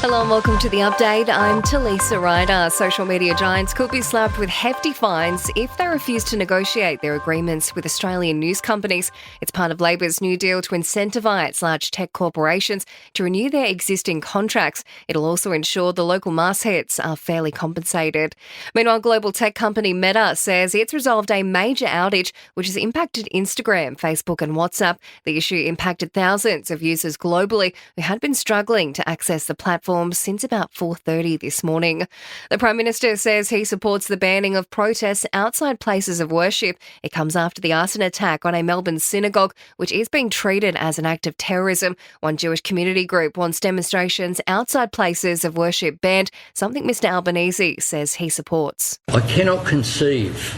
Hello and welcome to The Update. I'm Talisa Ryder. Social media giants could be slapped with hefty fines if they refuse to negotiate their agreements with Australian news companies. It's part of Labor's new deal to incentivise large tech corporations to renew their existing contracts. It'll also ensure the local mastheads are fairly compensated. Meanwhile, global tech company Meta says it's resolved a major outage which has impacted Instagram, Facebook and WhatsApp. The issue impacted thousands of users globally who had been struggling to access the platform since about 4:30 this morning. The Prime Minister says he supports the banning of protests outside places of worship. It comes after the arson attack on a Melbourne synagogue, which is being treated as an act of terrorism. One Jewish community group wants demonstrations outside places of worship banned, something Mr Albanese says he supports. I cannot conceive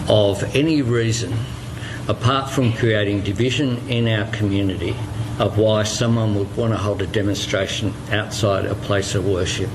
of any reason, apart from creating division in our community, of why someone would want to hold a demonstration outside a place of worship.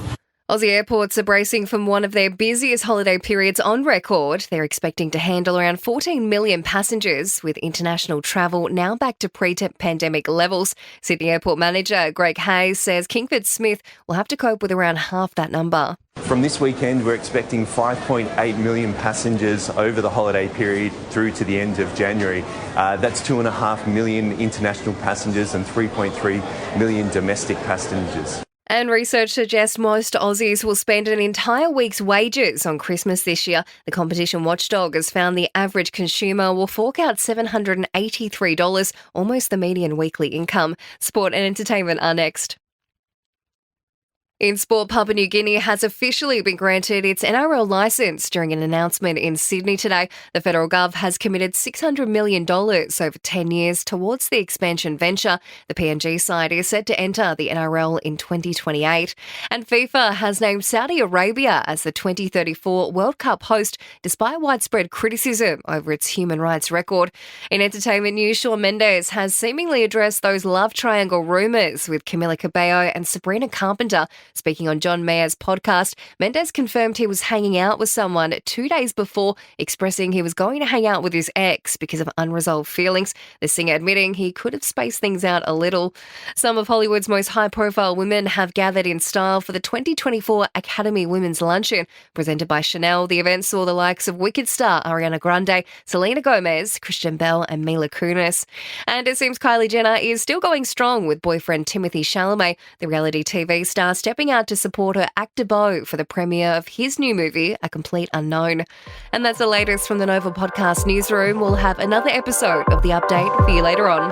Aussie airports are bracing for one of their busiest holiday periods on record. They're expecting to handle around 14 million passengers, with international travel now back to pre-pandemic levels. Sydney Airport Manager Greg Hayes says Kingsford Smith will have to cope with around half that number. From this weekend, we're expecting 5.8 million passengers over the holiday period through to the end of January. That's 2.5 million international passengers and 3.3 million domestic passengers. And research suggests most Aussies will spend an entire week's wages on Christmas this year. The competition watchdog has found the average consumer will fork out $783, almost the median weekly income. Sport and entertainment are next. In sport, Papua New Guinea has officially been granted its NRL licence during an announcement in Sydney today. The federal gov has committed $600 million over 10 years towards the expansion venture. The PNG side is set to enter the NRL in 2028. And FIFA has named Saudi Arabia as the 2034 World Cup host, despite widespread criticism over its human rights record. In entertainment news, Shawn Mendes has seemingly addressed those love triangle rumours with Camilla, Cabello and Sabrina Carpenter. Speaking on John Mayer's podcast, Mendes confirmed he was hanging out with someone 2 days before, expressing he was going to hang out with his ex because of unresolved feelings, the singer admitting he could have spaced things out a little. Some of Hollywood's most high-profile women have gathered in style for the 2024 Academy Women's Luncheon. Presented by Chanel, the event saw the likes of Wicked star Ariana Grande, Selena Gomez, Christian Bale and Mila Kunis. And it seems Kylie Jenner is still going strong with boyfriend Timothy Chalamet. The reality TV star stepping out to support her actor Beau for the premiere of his new movie, A Complete Unknown. And that's the latest from the Nova Podcast newsroom. We'll have another episode of The Update for you later on.